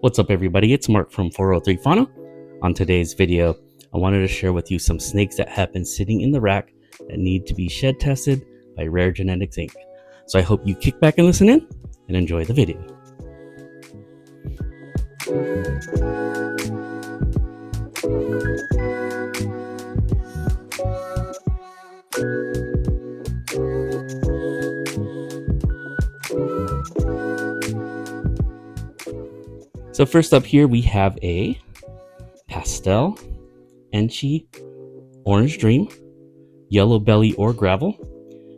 What's up everybody, it's Mark from 403 Fauna. On today's video, I wanted to share with you some snakes that have been sitting in the rack that need to be shed tested by Rare Genetics Inc. So I hope you kick back and listen in and enjoy the video. So first up here we have a pastel, Enchi, orange dream, yellow belly or gravel.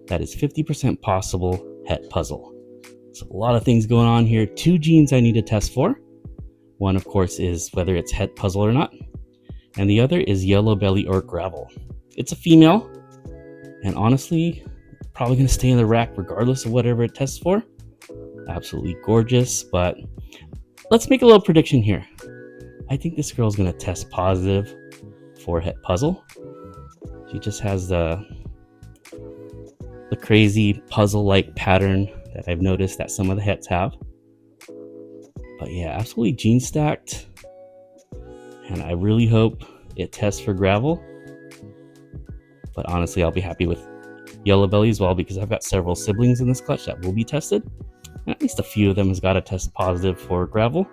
That is 50% possible het puzzle. So a lot of things going on here. Two genes I need to test for. One of course is whether it's het puzzle or not. And the other is yellow belly or gravel. It's a female. And honestly, probably going to stay in the rack regardless of whatever it tests for. Absolutely gorgeous, but let's make a little prediction here. I think this girl's going to test positive for het puzzle. She just has the crazy puzzle-like pattern that I've noticed that some of the hets have. But yeah, absolutely gene stacked. And I really hope it tests for gravel. But honestly, I'll be happy with yellow belly as well because I've got several siblings in this clutch that will be tested. And at least a few of them has got to test positive for gravel.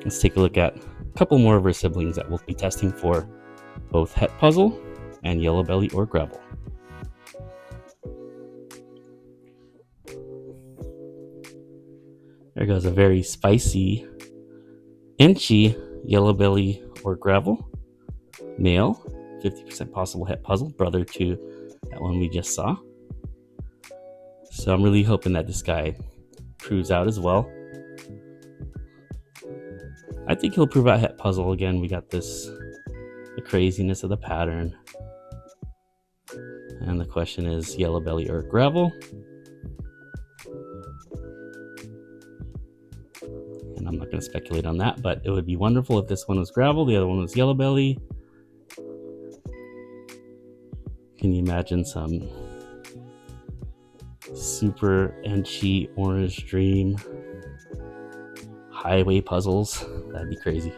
Let's take a look at a couple more of her siblings that will be testing for both het puzzle and yellow belly or gravel. There goes a very spicy Enchi yellow belly or gravel male, 50% possible het puzzle, brother to that one we just saw. So I'm really hoping that this guy proves out as well. I think he'll prove out het puzzle again. We got the craziness of the pattern. And the question is yellow belly or gravel. And I'm not going to speculate on that, but it would be wonderful if this one was gravel, the other one was yellow belly. Can you imagine some super Enchi orange dream highway puzzles? That'd be crazy.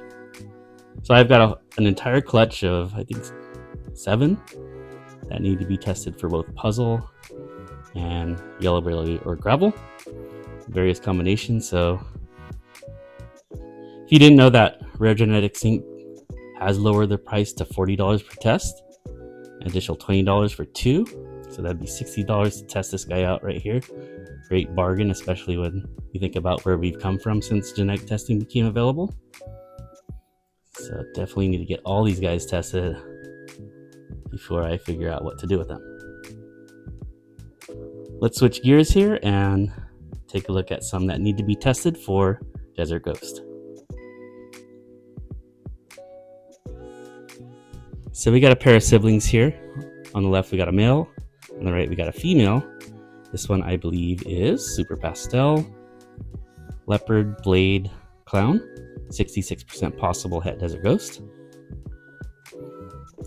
So I've got an entire clutch of, I think, 7 that need to be tested for both puzzle and yellow belly or gravel. Various combinations. So if you didn't know that Rare Genetics Inc. has lowered their price to $40 per test, an additional $20 for 2. So that'd be $60 to test this guy out right here. Great bargain, especially when you think about where we've come from since genetic testing became available. So definitely need to get all these guys tested before I figure out what to do with them. Let's switch gears here and take a look at some that need to be tested for Desert Ghost. So we got a pair of siblings here. On the left we got a male, on the right we got a female. This one I believe is Super Pastel, Leopard, Blade, Clown, 66% possible het Desert Ghost.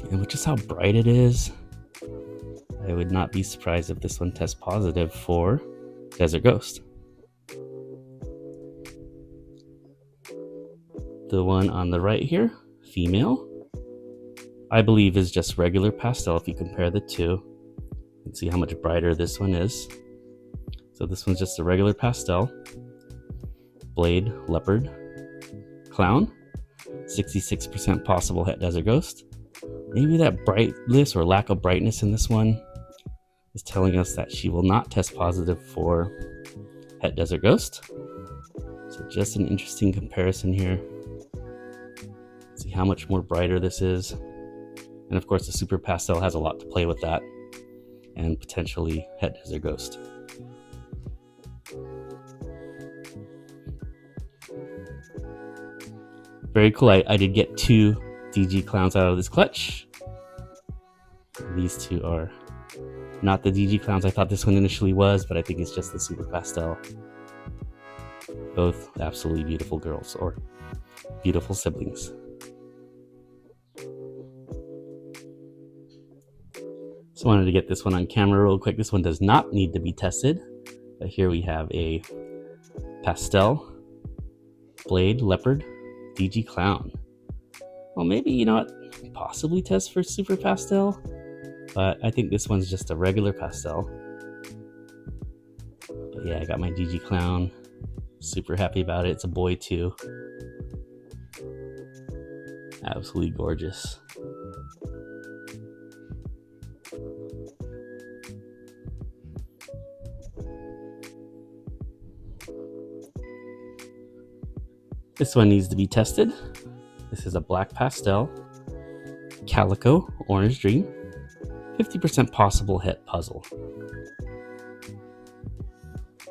And with just how bright it is, I would not be surprised if this one tests positive for Desert Ghost. The one on the right here, female, I believe is just regular pastel if you compare the two. And see how much brighter this one is. So this one's just a regular pastel. Blade, Leopard, Clown, 66% possible het Desert Ghost. Maybe that brightness or lack of brightness in this one is telling us that she will not test positive for het Desert Ghost. So just an interesting comparison here. See how much more brighter this is. And of course the Super Pastel has a lot to play with that. And potentially het Desert Ghost. Very cool. I did get 2 DG clowns out of this clutch. These two are not the DG clowns I thought this one initially was, but I think it's just the Super Pastel. Both absolutely beautiful girls, or beautiful siblings. So I wanted to get this one on camera real quick. This one does not need to be tested. But here we have a pastel Blade, Leopard, DG Clown. Well, maybe, you know what, possibly test for Super Pastel, but I think this one's just a regular pastel. But yeah, I got my DG Clown. Super happy about it. It's a boy too. Absolutely gorgeous. This one needs to be tested. This is a black pastel, calico, orange dream, 50% possible het puzzle.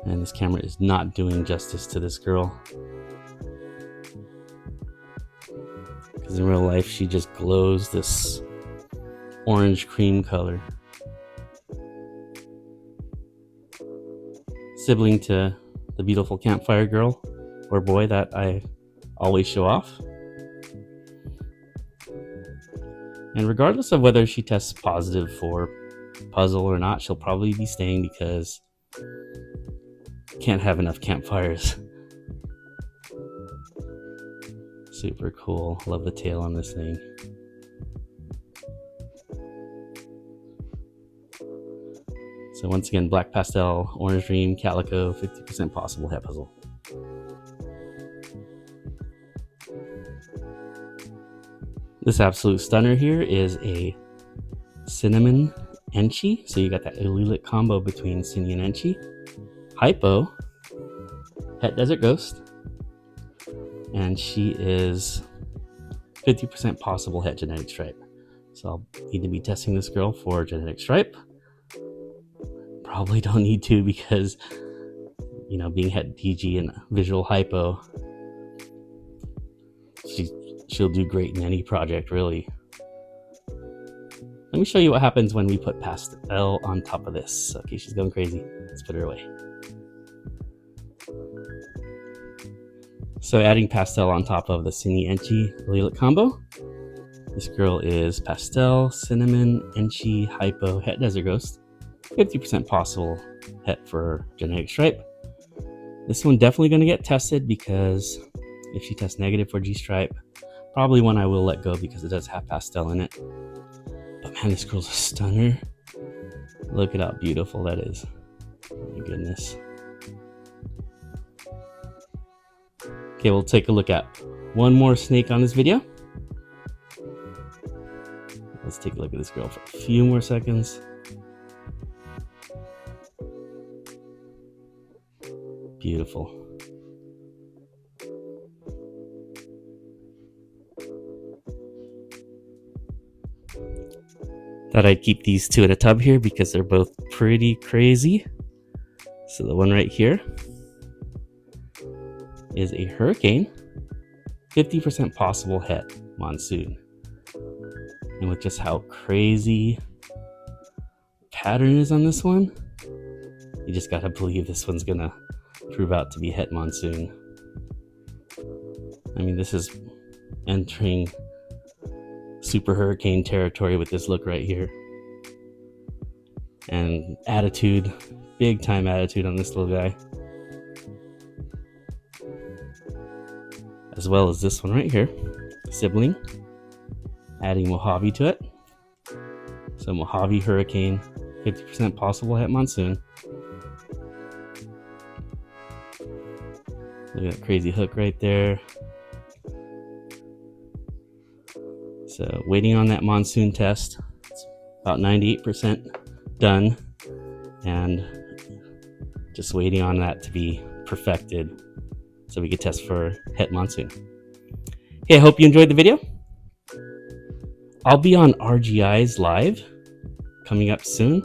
And this camera is not doing justice to this girl. Because in real life, she just glows this orange cream color. Sibling to the beautiful campfire girl or boy that I always show off. And regardless of whether she tests positive for puzzle or not, she'll probably be staying because can't have enough campfires. Super cool. Love the tail on this thing. So once again, black pastel, orange dream, calico, 50% possible het puzzle. This absolute stunner here is a cinnamon enchi. So you got that elite combo between Cinny and enchi. Hypo, Het Desert Ghost, and she is 50% possible het genetic stripe. So I'll need to be testing this girl for genetic stripe. Probably don't need to because, you know, being het DG and visual hypo, she'll do great in any project, really. Let me show you what happens when we put pastel on top of this. Okay, she's going crazy. Let's put her away. So adding pastel on top of the Cinny Enchi Lilac combo. This girl is pastel, cinnamon, enchi, hypo, het desert ghost. 50% possible het for genetic stripe. This one definitely going to get tested because if she tests negative for G-stripe, probably one I will let go because it does have pastel in it. But man, this girl's a stunner. Look at how beautiful that is. Oh my goodness. Okay, we'll take a look at one more snake on this video. Let's take a look at this girl for a few more seconds. Beautiful. Thought I'd keep these two in a tub here because they're both pretty crazy. So the one right here is a hurricane, 50% possible het monsoon. And with just how crazy pattern is on this one, you just gotta believe this one's gonna prove out to be het monsoon. I mean, this is entering super hurricane territory with this look right here. And attitude, big time attitude on this little guy. As well as this one right here, sibling, adding Mojave to it. So Mojave hurricane, 50% possible het monsoon. Look at that crazy hook right there. So waiting on that monsoon test. It's about 98% done. And just waiting on that to be perfected so we could test for het monsoon. Hey, I hope you enjoyed the video. I'll be on RGI's live coming up soon,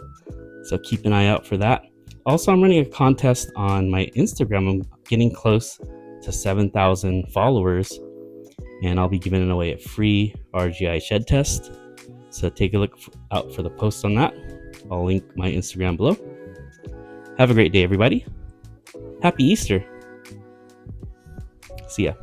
so keep an eye out for that. Also, I'm running a contest on my Instagram. I'm getting close to 7,000 followers, and I'll be giving away a free RGI shed test. So take a look out for the post on that. I'll link my Instagram below. Have a great day, everybody. Happy Easter. See ya.